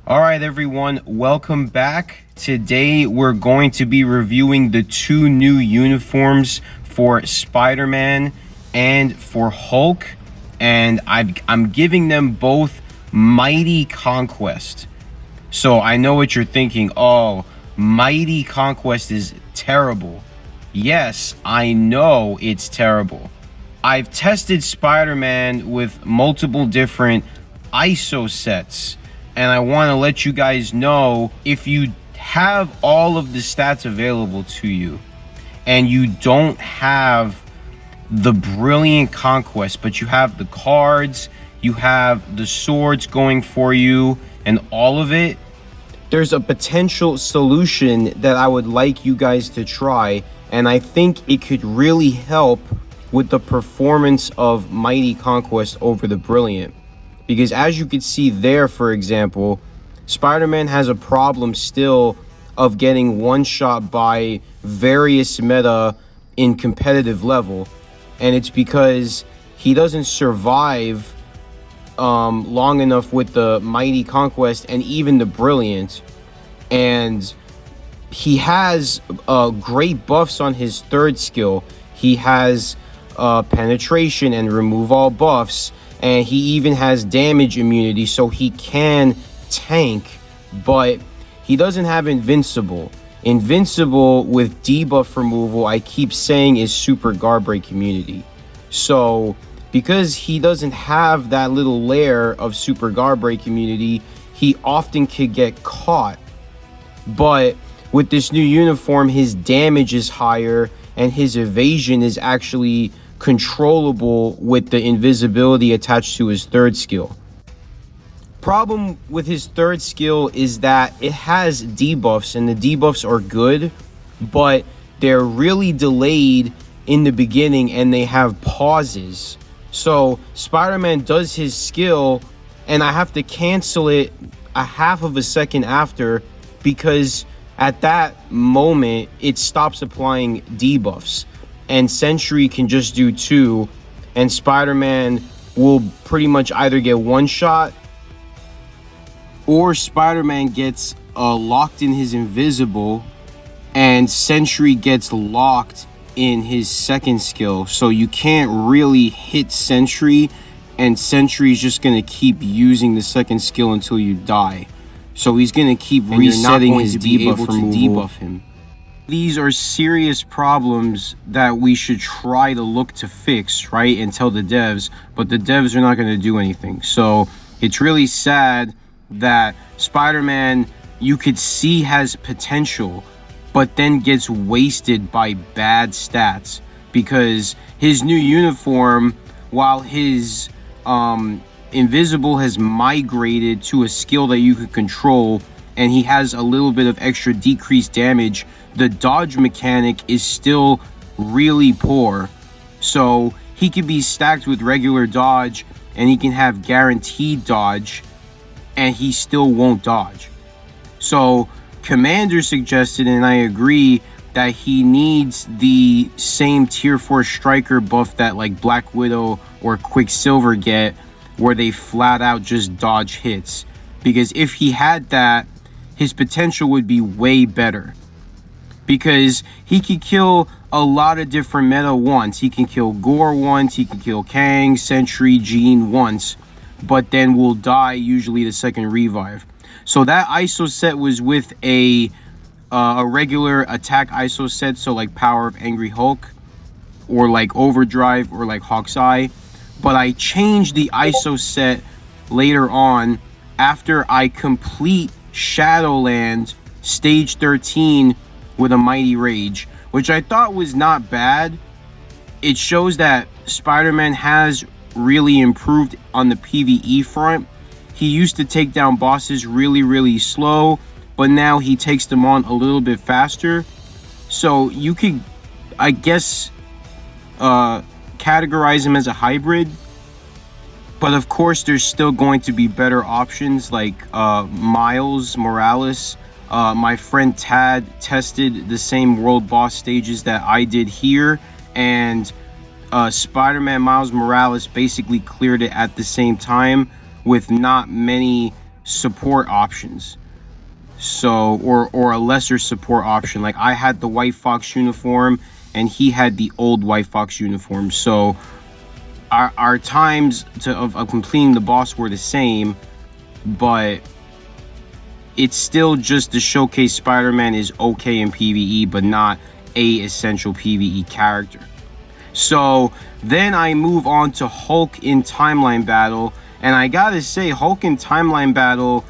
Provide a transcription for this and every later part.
All right, everyone, welcome back. Today we're going to be reviewing the two new uniforms for Spider-Man and for Hulk, and I'm giving them both Mighty Conquest. So I know what you're thinking. Oh, Mighty Conquest is terrible. Yes, I know it's terrible. I've tested Spider-Man with multiple different ISO sets, and I want to let you guys know, if you have all of the stats available to you and you don't have the brilliant conquest, but you have the cards, you have the swords going for you and all of it, there's a potential solution that I would like you guys to try, and I think it could really help with the performance of Mighty Conquest over the Brilliant. Because as you can see there, for example, Spider-Man has a problem still of getting one-shot by various meta in competitive level, and it's because he doesn't survive long enough with the Mighty Conquest and even the Brilliant. And he has great buffs on his third skill. He has penetration and remove all buffs, and he even has damage immunity, so he can tank, but he doesn't have invincible. Invincible with debuff removal, I keep saying, is super guard break immunity. So because he doesn't have that little layer of super guard break immunity, he often could get caught. But with this new uniform, his damage is higher and his evasion is actually controllable with the invisibility attached to his third skill. Problem with his third skill is that it has debuffs, and the debuffs are good, but they're really delayed in the beginning and they have pauses. So Spider-Man does his skill and I have to cancel it a half of a second after, because at that moment it stops applying debuffs, and Sentry can just do 2, and Spider-Man will pretty much either get one shot or Spider-Man gets locked in his invisible and Sentry gets locked in his second skill. So you can't really hit Sentry, and Sentry's just going to keep using the second skill until you die. So he's going to keep resetting his debuff to debuff him. These are serious problems that we should try to look to fix, right, and tell the devs, but the devs are not going to do anything. So it's really sad that Spider-Man, you could see, has potential, but then gets wasted by bad stats, because his new uniform, while his invisible has migrated to a skill that you could control, and he has a little bit of extra decreased damage, the dodge mechanic is still really poor. So he could be stacked with regular dodge and he can have guaranteed dodge and he still won't dodge. So Commander suggested, and I agree, that he needs the same tier 4 striker buff that like Black Widow or Quicksilver get, where they flat out just dodge hits. Because if he had that, his potential would be way better, because he could kill a lot of different meta once. He can kill Gore once, he can kill Kang, Sentry, Jean once, but then will die usually the second revive. So that ISO set was with a regular attack ISO set, so like Power of Angry Hulk or like Overdrive or like Hawk's Eye. But I changed the ISO set later on after I complete Shadowland stage 13 with a Mighty Rage, which I thought was not bad. It shows that Spider-Man has really improved on the PvE front. He used to take down bosses really slow, but now he takes them on a little bit faster. So you could, I guess, categorize him as a hybrid. But of course, there's still going to be better options like Miles Morales. My friend Tad tested the same world boss stages that I did here, and Spider-Man Miles Morales basically cleared it at the same time with not many support options. So, or a lesser support option. Like I had the White Fox uniform and he had the old White Fox uniform. So our times of completing the boss were the same, but it's still just to showcase Spider-Man is okay in PvE, but not a essential PvE character. So then I move on to Hulk in Timeline Battle, and I gotta say, Hulk in Timeline Battle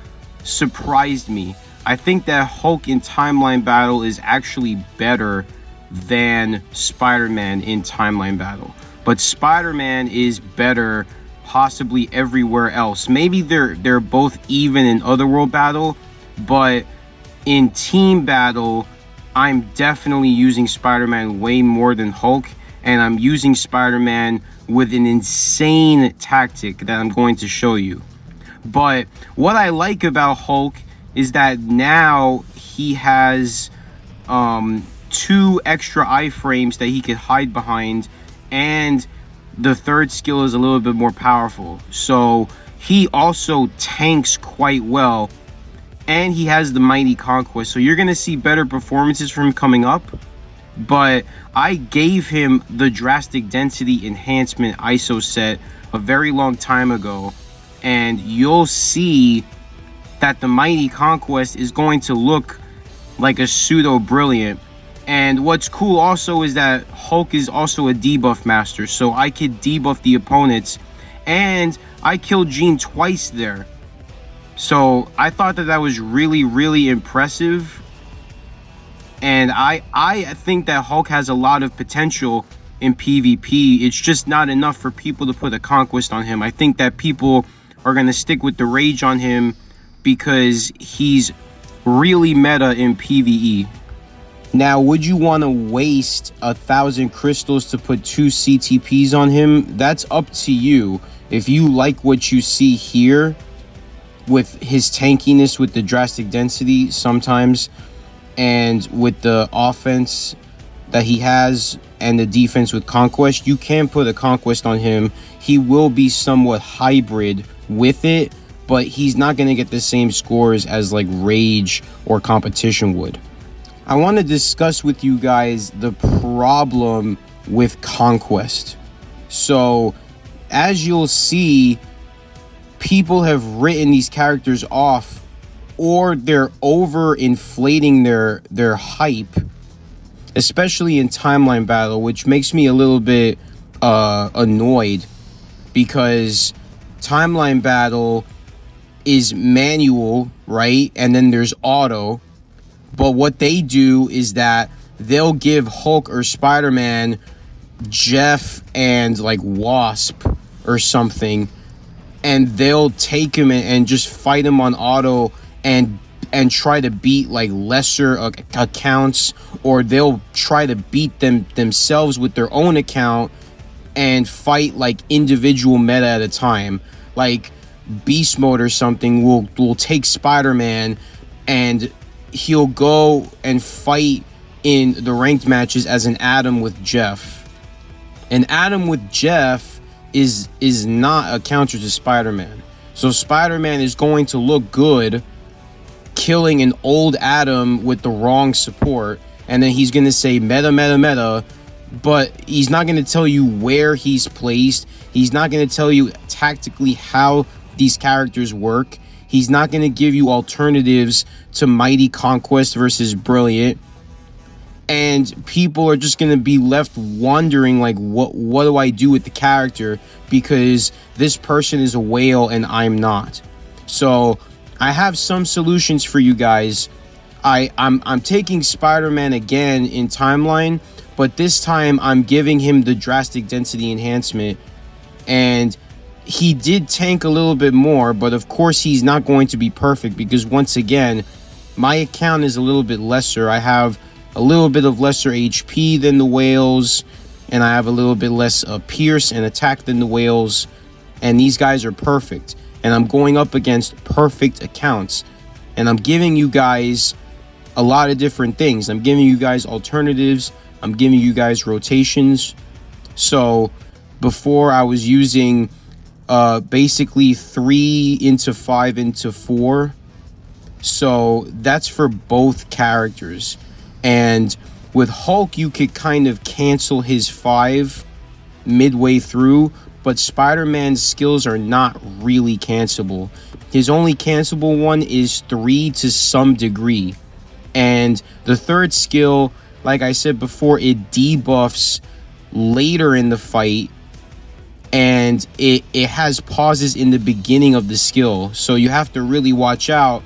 surprised me. I think that Hulk in Timeline Battle is actually better than Spider-Man in Timeline Battle. But Spider-Man is better possibly everywhere else. Maybe they're both even in Otherworld Battle, but in team battle, I'm definitely using Spider-Man way more than Hulk, and I'm using Spider-Man with an insane tactic that I'm going to show you. But what I like about Hulk is that now he has 2 extra iframes that he could hide behind, and the third skill is a little bit more powerful. So he also tanks quite well, and he has the Mighty Conquest. So you're going to see better performances from him coming up. But I gave him the Drastic Density Enhancement ISO set a very long time ago, and you'll see that the Mighty Conquest is going to look like a pseudo brilliant. And what's cool also is that Hulk is also a debuff master, so I could debuff the opponents, and I killed Jean twice there. So I thought that was really impressive, and I think that Hulk has a lot of potential in PvP. It's just not enough for people to put a Conquest on him. I think that people are going to stick with the Rage on him because he's really meta in PvE. Now, would you want to waste 1,000 crystals to put 2 CTPs on him? That's up to you. If you like what you see here with his tankiness with the Drastic Density sometimes, and with the offense that he has and the defense with Conquest, you can put a Conquest on him. He will be somewhat hybrid with it, but he's not going to get the same scores as like Rage or Competition would. I want to discuss with you guys the problem with Conquest. So, as you'll see, people have written these characters off, or they're over inflating their hype, especially in Timeline Battle, which makes me a little bit annoyed, because Timeline Battle is manual, right? And then there's auto. But what they do is that they'll give Hulk or Spider-Man Jeff and like Wasp or something, and they'll take him and just fight him on auto and try to beat like lesser accounts, or they'll try to beat them themselves with their own account and fight like individual meta at a time. Like Beast Mode or something will take Spider-Man, and he'll go and fight in the ranked matches as an Atom with Jeff. An Atom with Jeff is not a counter to Spider-Man. So Spider-Man is going to look good killing an old Atom with the wrong support, and then he's going to say meta, but he's not going to tell you where he's placed. He's not going to tell you tactically how these characters work. He's not going to give you alternatives to Mighty Conquest versus Brilliant. And people are just going to be left wondering, like, what do I do with the character? Because this person is a whale and I'm not. So I have some solutions for you guys. I'm taking Spider-Man again in Timeline, but this time I'm giving him the Drastic Density Enhancement. And he did tank a little bit more, but of course he's not going to be perfect, because once again, my account is a little bit lesser. I have a little bit of lesser HP than the whales, and I have a little bit less pierce and attack than the whales, and these guys are perfect, and I'm going up against perfect accounts, and I'm giving you guys a lot of different things. I'm giving you guys alternatives, I'm giving you guys rotations. So before I was using basically 3 into 5 into 4. So that's for both characters. And with Hulk, you could kind of cancel his 5 midway through, but Spider-Man's skills are not really cancelable. His only cancelable one is 3 to some degree. And the third skill, like I said before, it debuffs later in the fight, and it has pauses in the beginning of the skill. So you have to really watch out,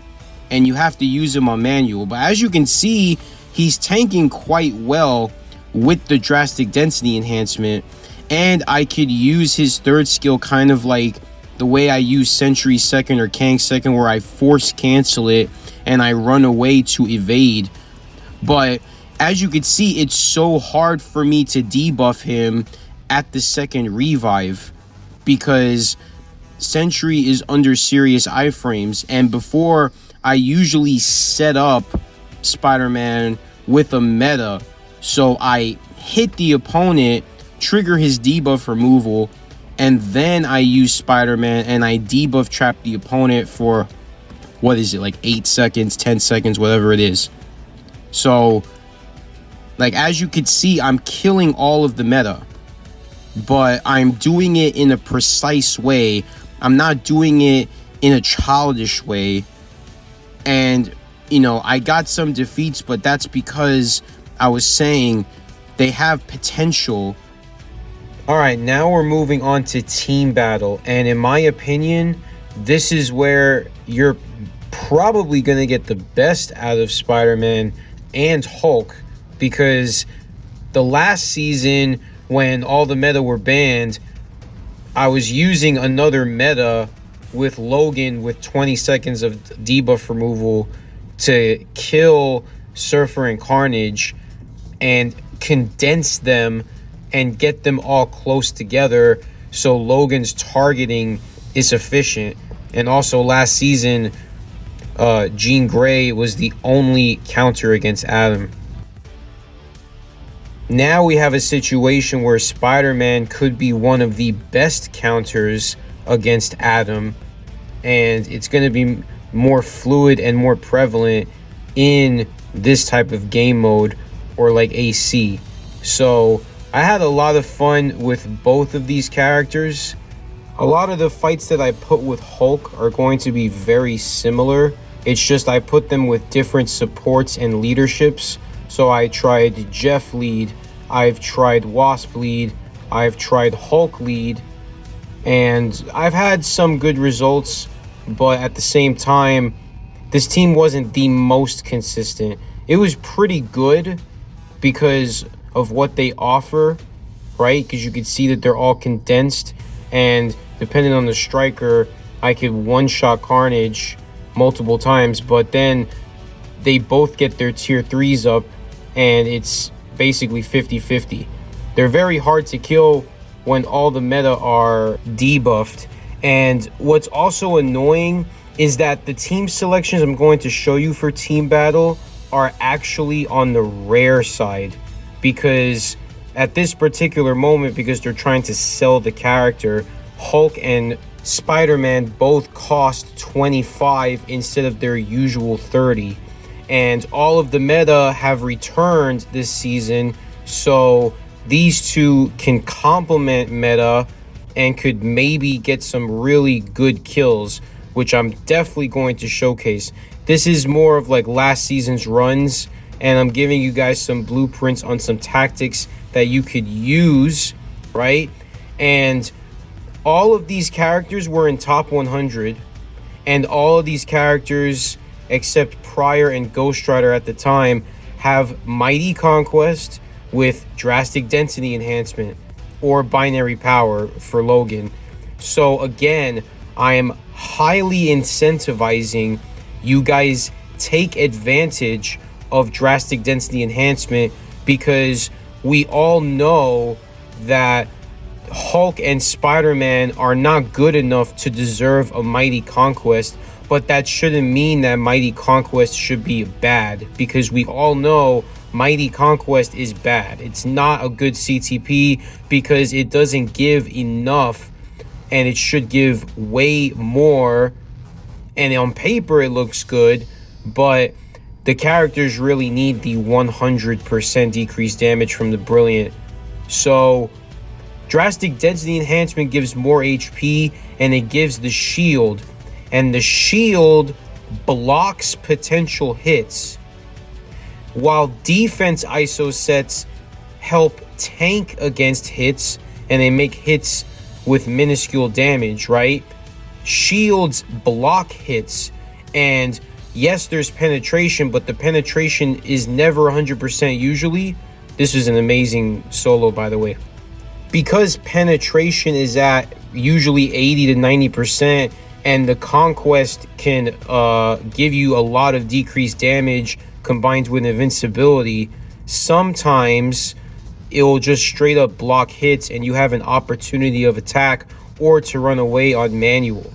and you have to use him on manual. But as you can see, he's tanking quite well with the drastic density enhancement. And I could use his third skill kind of like the way I use Sentry Second or Kang Second, where I force cancel it and I run away to evade. But as you can see, it's so hard for me to debuff him at the second revive because Sentry is under serious iframes. And before, I usually set up Spider-Man with a meta. So I hit the opponent, trigger his debuff removal, and then I use Spider-Man and I debuff trap the opponent for, what is it, like 8 seconds, 10 seconds, whatever it is. So, like, as you could see, I'm killing all of the meta, but I'm doing it in a precise way. I'm not doing it in a childish way. And, you know, I got some defeats, but that's because I was saying they have potential. All right, now we're moving on to team battle. And in my opinion, this is where you're probably going to get the best out of Spider-Man and Hulk, because the last season when all the meta were banned, I was using another meta with Logan with 20 seconds of debuff removal to kill Surfer and Carnage and condense them and get them all close together so Logan's targeting is efficient. And also last season, Jean Grey was the only counter against Adam. Now we have a situation where Spider-Man could be one of the best counters against Adam, and it's going to be more fluid and more prevalent in this type of game mode, or like AC. So I had a lot of fun with both of these characters. A lot of the fights that I put with Hulk are going to be very similar. It's just I put them with different supports and leaderships. So I tried Jeff lead, I've tried Wasp lead, I've tried Hulk lead, and I've had some good results, but at the same time, this team wasn't the most consistent. It was pretty good because of what they offer, right? Because you could see that they're all condensed, and depending on the striker, I could one-shot Carnage multiple times, but then they both get their tier 3s up, and it's basically 50-50. They're very hard to kill when all the meta are debuffed. And what's also annoying is that the team selections I'm going to show you for team battle are actually on the rare side, because at this particular moment, because they're trying to sell the character, Hulk and Spider-Man both cost 25 instead of their usual 30. And all of the meta have returned this season, so these two can complement meta and could maybe get some really good kills, which I'm definitely going to showcase. This is more of like last season's runs, and I'm giving you guys some blueprints on some tactics that you could use, right? And all of these characters were in top 100, and all of these characters, except Pryor and Ghost Rider at the time, have Mighty Conquest with drastic density enhancement or binary power for Logan. So again, I am highly incentivizing you guys take advantage of drastic density enhancement, because we all know that Hulk and Spider-Man are not good enough to deserve a Mighty Conquest, but that shouldn't mean that Mighty Conquest should be bad, because we all know Mighty Conquest is bad. It's not a good CTP because it doesn't give enough and it should give way more. And on paper, it looks good, but the characters really need the 100% decreased damage from the Brilliant. So Drastic Density Enhancement gives more HP, and it gives the shield. And the shield blocks potential hits, while defense ISO sets help tank against hits, and they make hits with minuscule damage, right? Shields block hits, and yes, there's penetration, but the penetration is never 100% usually. This is an amazing solo, by the way. Because penetration is at usually 80 to 90%, and the Conquest can give you a lot of decreased damage combined with invincibility, sometimes it will just straight up block hits and you have an opportunity of attack or to run away on manual.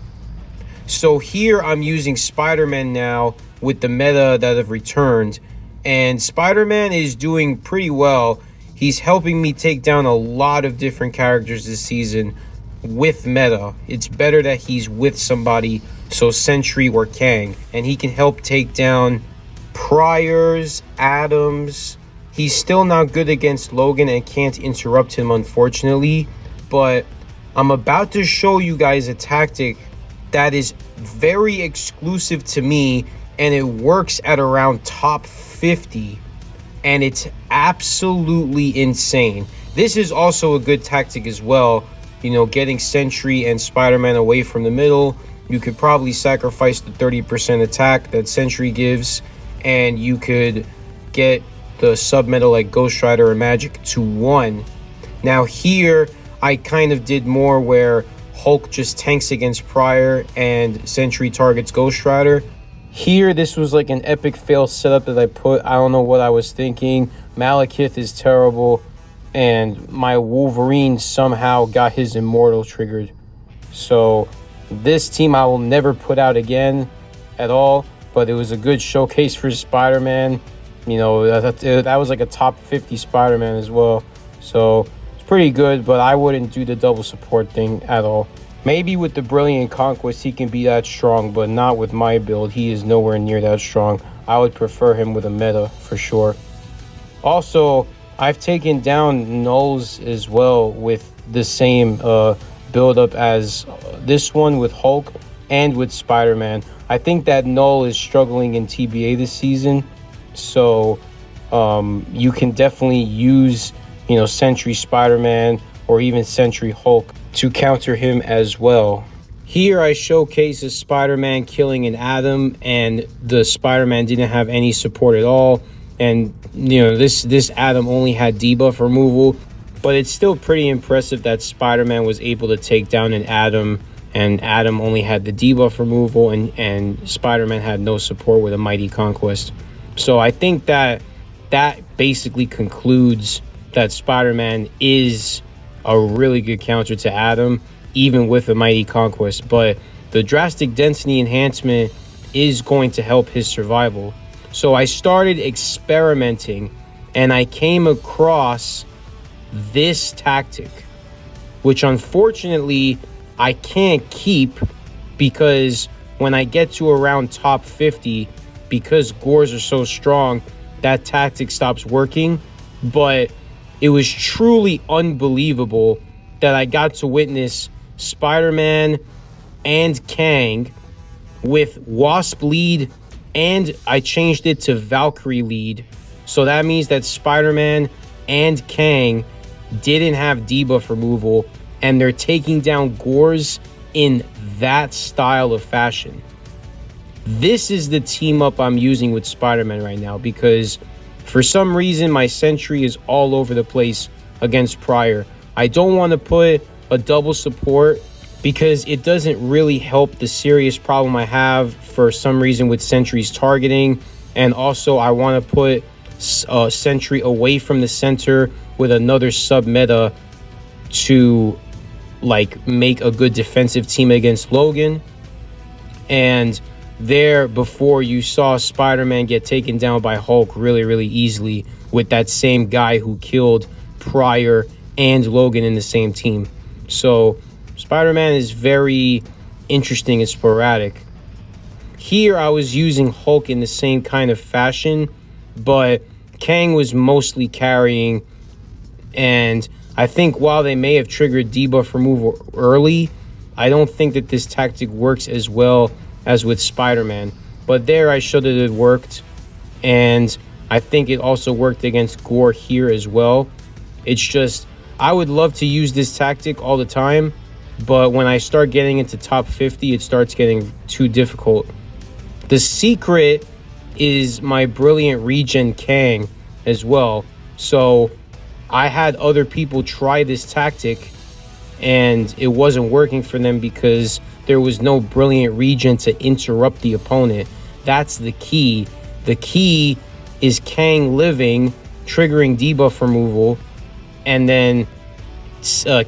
So here I'm using Spider-Man now with the meta that have returned, and Spider-Man is doing pretty well. He's helping me take down a lot of different characters this season with meta. It's better that he's with somebody, so Sentry or Kang, and he can help take down Priors, Adams. He's still not good against Logan and can't interrupt him, unfortunately, but I'm about to show you guys a tactic that is very exclusive to me, and it works at around top 50, and it's absolutely insane. This is also a good tactic as well, you know, getting Sentry and Spider-Man away from the middle. You could probably sacrifice the 30% attack that Sentry gives, and you could get the sub-meta like Ghost Rider or Magic to 1. Now here, I kind of did more where Hulk just tanks against Prior and Sentry targets Ghost Rider. Here, this was like an epic fail setup that I put. I don't know what I was thinking. Malekith is terrible, and my Wolverine somehow got his Immortal triggered. So this team I will never put out again at all, but it was a good showcase for Spider-Man. You know, that was like a top 50 Spider-Man as well. So pretty good, but I wouldn't do the double support thing at all. Maybe with the Brilliant Conquest he can be that strong, but not with my build. He is nowhere near that strong. I would prefer him with a meta for sure. Also, I've taken down nulls as well with the same build up as this one with Hulk and with Spider-Man. I think that null is struggling in TBA this season, so you can definitely use, you know, Sentry Spider-Man or even Sentry Hulk to counter him as well. Here I showcase a Spider-Man killing an Atom, and the Spider-Man didn't have any support at all. And, you know, this Atom only had debuff removal, but it's still pretty impressive that Spider-Man was able to take down an Atom, and Atom only had the debuff removal, and Spider-Man had no support with a Mighty Conquest. So I think that basically concludes that Spider-Man is a really good counter to Atom, even with a Mighty Conquest. But the Drastic Density Enhancement is going to help his survival. So I started experimenting, and I came across this tactic, which unfortunately I can't keep, because when I get to around top 50, because Gores are so strong, that tactic stops working. But it was truly unbelievable that I got to witness Spider-Man and Kang with Wasp lead, and I changed it to Valkyrie lead. So that means that Spider-Man and Kang didn't have debuff removal, and they're taking down Gores in that style of fashion. This is the team up I'm using with Spider-Man right now, because for some reason my Sentry is all over the place against Prior. I don't want to put a double support because it doesn't really help the serious problem I have for some reason with Sentry's targeting. And also I want to put Sentry away from the center with another sub meta to like make a good defensive team against Logan. And there before, you saw Spider-Man get taken down by Hulk really easily with that same guy who killed Prior and Logan in the same team. So Spider-Man is very interesting and sporadic. Here I was using Hulk in the same kind of fashion, but Kang was mostly carrying, and I think while they may have triggered debuff removal early, I don't think that this tactic works as well as with Spider-Man. But there I showed that it worked, and I think it also worked against Gore here as well. It's just, I would love to use this tactic all the time, but when I start getting into top 50, it starts getting too difficult. The secret is my brilliant regen Kang as well. So I had other people try this tactic and it wasn't working for them because there was no brilliant regen to interrupt the opponent. That's the key. The key is Kang living, triggering debuff removal, and then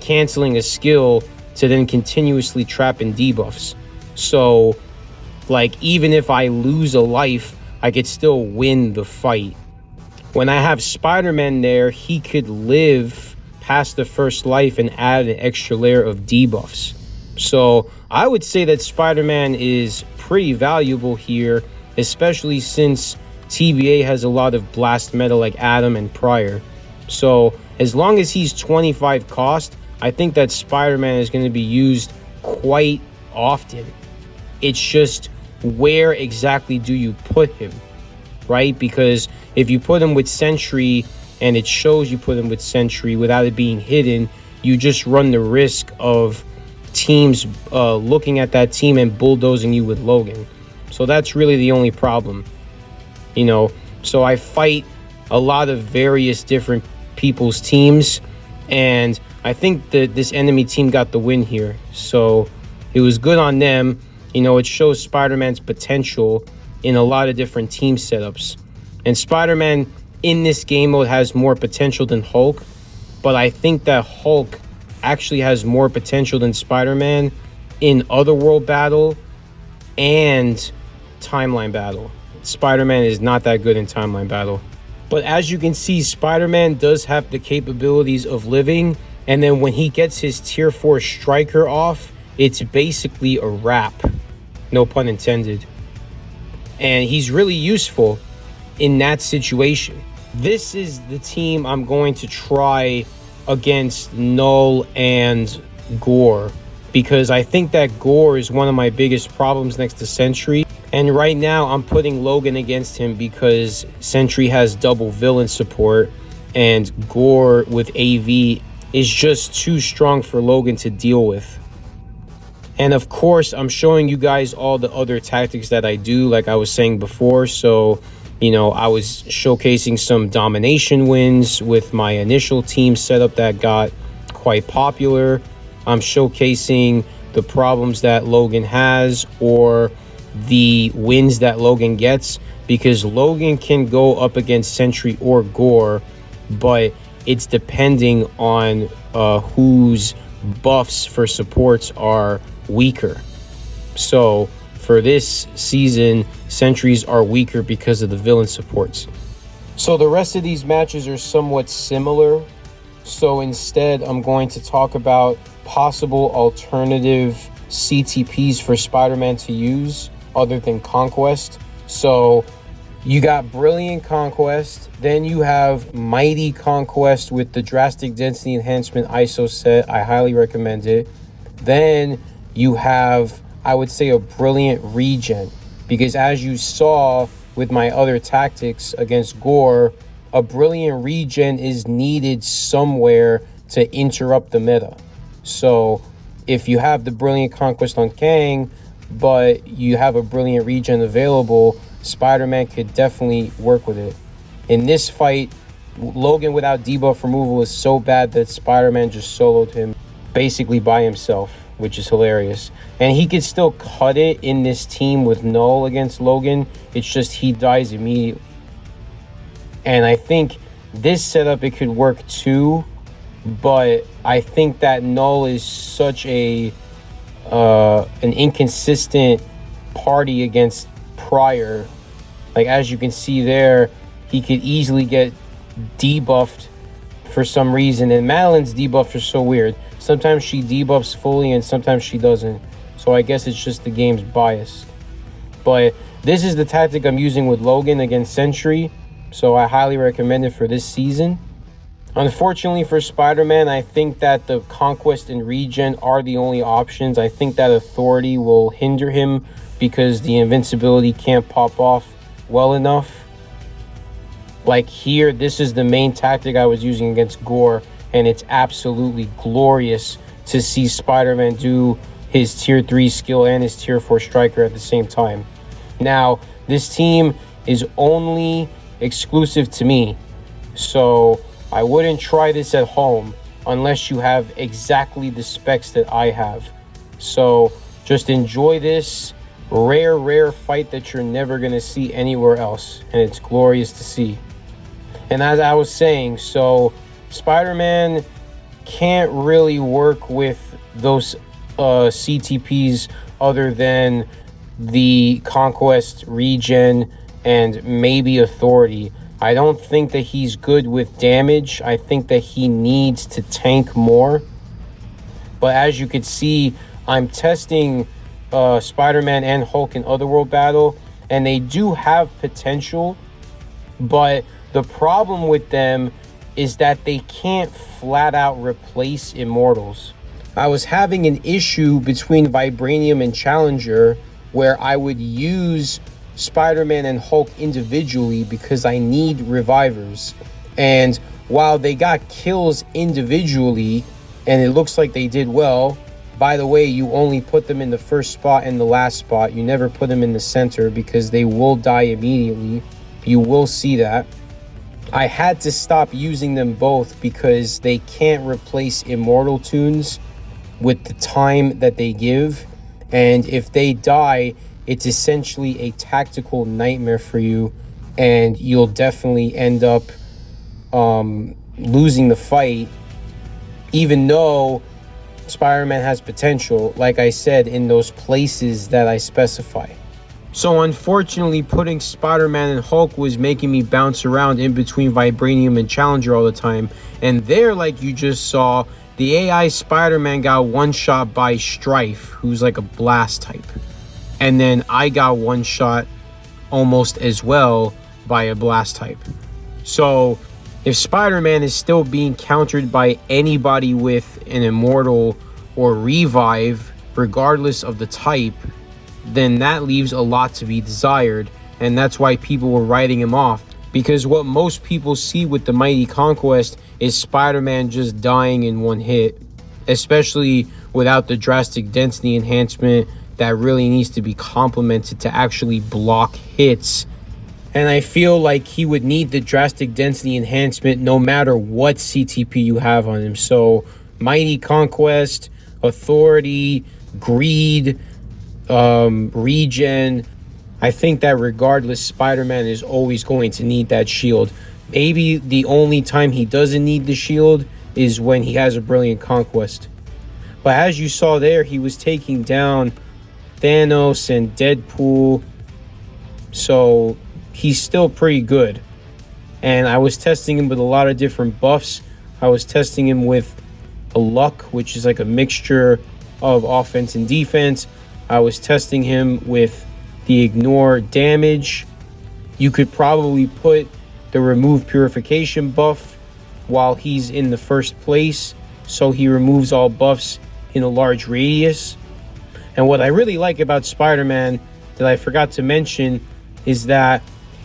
canceling a skill to then continuously trap in debuffs. So like, even if I lose a life, I could still win the fight. When I have Spider-Man there, he could live past the first life and add an extra layer of debuffs. So I would say that Spider-Man is pretty valuable here, especially since TBA has a lot of blast meta like Adam and Pryor. So as long as he's 25 cost, I think that Spider-Man is going to be used quite often. It's just, where exactly do you put him, right? Because if you put him with Sentry and it shows you put him with Sentry without it being hidden, you just run the risk of teams looking at that team and bulldozing you with Logan. So that's really the only problem, you know. So I fight a lot of various different people's teams, and I think that this enemy team got the win here. So it was good on them. You know, it shows Spider-Man's potential in a lot of different team setups. And Spider-Man in this game mode has more potential than Hulk, but I think that Hulk actually has more potential than Spider-Man in Otherworld battle and timeline battle. Spider-Man is not that good in timeline battle. But as you can see, Spider-Man does have the capabilities of living, and then when he gets his tier 4 striker off, it's basically a wrap. No pun intended. And he's really useful in that situation. This is the team I'm going to try against Null and Gore, because I think that Gore is one of my biggest problems next to Sentry. And right now I'm putting Logan against him because Sentry has double villain support and Gore with AV is just too strong for Logan to deal with. And of course, I'm showing you guys all the other tactics that I do, like I was saying before. So, you know, I was showcasing some domination wins with my initial team setup that got quite popular. I'm showcasing the problems that Logan has or the wins that Logan gets, because Logan can go up against Sentry or Gore, but it's depending on whose buffs for supports are weaker. So for this season, Sentries are weaker because of the villain supports. So the rest of these matches are somewhat similar. So instead, I'm going to talk about possible alternative CTPs for Spider-Man to use other than Conquest. So you got Brilliant Conquest, then you have Mighty Conquest with the Drastic Density Enhancement ISO set. I highly recommend it. Then you have, I would say, a Brilliant Regen, because as you saw with my other tactics against Gore, a Brilliant Regen is needed somewhere to interrupt the meta. So if you have the Brilliant Conquest on Kang, but you have a Brilliant Regen available, Spider-Man could definitely work with it. In this fight, Logan without debuff removal is so bad that Spider-Man just soloed him basically by himself, which is hilarious. And he could still cut it in this team with Null against Logan. It's just he dies immediately. And I think this setup, it could work too, but I think that Null is such an inconsistent party against Pryor. Like, as you can see there, he could easily get debuffed for some reason, and Madeline's debuffs are so weird. Sometimes she debuffs fully and sometimes she doesn't. So I guess it's just the game's bias. But this is the tactic I'm using with Logan against Sentry, so I highly recommend it for this season. Unfortunately for Spider-Man, I think that the Conquest and Regen are the only options. I think that Authority will hinder him because the invincibility can't pop off well enough. Like here, this is the main tactic I was using against Gore, and it's absolutely glorious to see Spider-Man do his tier 3 skill and his tier 4 striker at the same time. Now, this team is only exclusive to me, so I wouldn't try this at home unless you have exactly the specs that I have. So just enjoy this rare fight that you're never going to see anywhere else, and it's glorious to see. And as I was saying, so Spider-Man can't really work with those CTPs other than the Conquest, Regen, and maybe Authority. I don't think that he's good with damage. I think that he needs to tank more. But as you could see, I'm testing Spider-Man and Hulk in Otherworld battle, and they do have potential, but the problem with them is that they can't flat out replace Immortals. I was having an issue between Vibranium and Challenger where I would use Spider-Man and Hulk individually because I need revivers. And while they got kills individually, and it looks like they did well, by the way, you only put them in the first spot and the last spot. You never put them in the center because they will die immediately. You will see that. I had to stop using them both because they can't replace Immortal tunes with the time that they give. And if they die, it's essentially a tactical nightmare for you, and you'll definitely end up losing the fight, even though Spider-Man has potential, like I said, in those places that I specify. So unfortunately, putting Spider-Man and Hulk was making me bounce around in between Vibranium and Challenger all the time. And there, like you just saw, the AI Spider-Man got one shot by Strife, who's like a blast type. And then I got one shot almost as well by a blast type. So if Spider-Man is still being countered by anybody with an Immortal or Revive, regardless of the type, then that leaves a lot to be desired. And that's why people were writing him off. Because what most people see with the Mighty Conquest is Spider-Man just dying in one hit. Especially without the drastic density enhancement that really needs to be complemented to actually block hits. And I feel like he would need the drastic density enhancement no matter what CTP you have on him. So Mighty Conquest, Authority, Greed, Regen, I think that regardless, Spider-Man is always going to need that shield. Maybe the only time he doesn't need the shield is when he has a Brilliant Conquest. But as you saw there, he was taking down Thanos and Deadpool, so he's still pretty good. And I was testing him with a lot of different buffs. I was testing him with a Luck, which is like a mixture of offense and defense. I was testing him with the Ignore damage. You could probably put the Remove Purification buff while he's in the first place, so he removes all buffs in a large radius. And what I really like about Spider-Man that I forgot to mention is that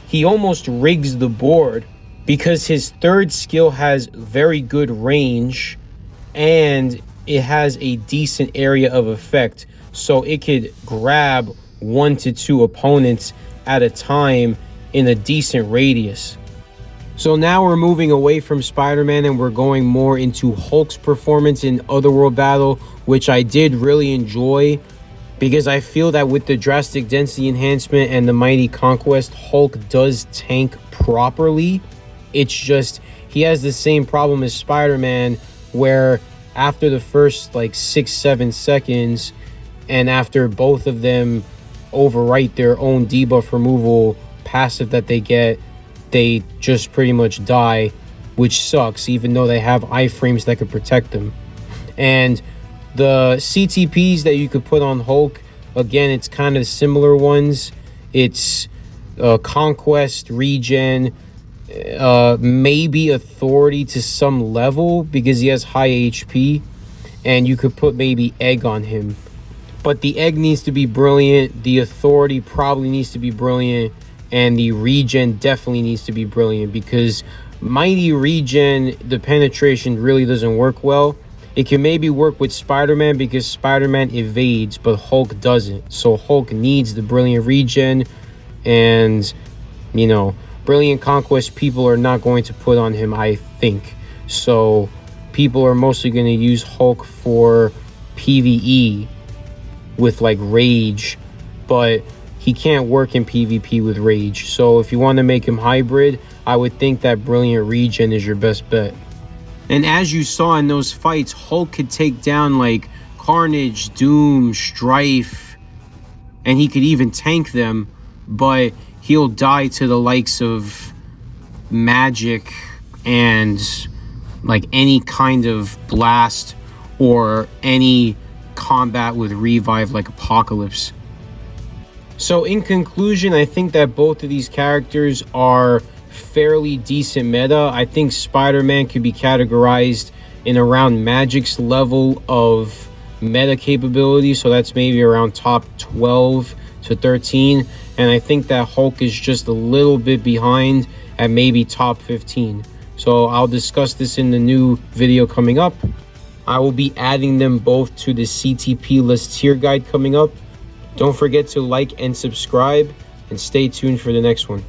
he almost rigs the board because his third skill has very good range and it has a decent area of effect. So it could grab 1 to 2 opponents at a time in a decent radius. So now we're moving away from Spider-Man and we're going more into Hulk's performance in Otherworld battle, which I did really enjoy because I feel that with the drastic density enhancement and the Mighty Conquest, Hulk does tank properly. It's just he has the same problem as Spider-Man where after the first like 6-7 seconds and after both of them overwrite their own debuff removal passive that they get, they just pretty much die, which sucks even though they have iframes that could protect them. And the CTPs that you could put on Hulk, again, it's kind of similar ones. It's Conquest, Regen, maybe Authority to some level because he has high HP, and you could put maybe Egg on him. But the Egg needs to be brilliant, the Authority probably needs to be brilliant, and the Regen definitely needs to be brilliant, because Mighty Regen, the penetration really doesn't work well. It can maybe work with Spider-Man because Spider-Man evades, but Hulk doesn't. So Hulk needs the brilliant Regen, and, you know, brilliant Conquest people are not going to put on him, I think. So people are mostly going to use Hulk for PvE with like Rage, but he can't work in PvP with Rage. So if you want to make him hybrid, I would think that brilliant Regen is your best bet. And as you saw in those fights, Hulk could take down like Carnage, Doom, Strife, and he could even tank them, but he'll die to the likes of magic and like any kind of blast or any combat with revive like Apocalypse. So in conclusion, I think that both of these characters are fairly decent meta. I think Spider-Man could be categorized in around Magic's level of meta capability, so that's maybe around top 12 to 13, and I think that Hulk is just a little bit behind at maybe top 15. So I'll discuss this in the new video coming up. I will be adding them both to the CTP list tier guide coming up. Don't forget to like and subscribe, and stay tuned for the next one.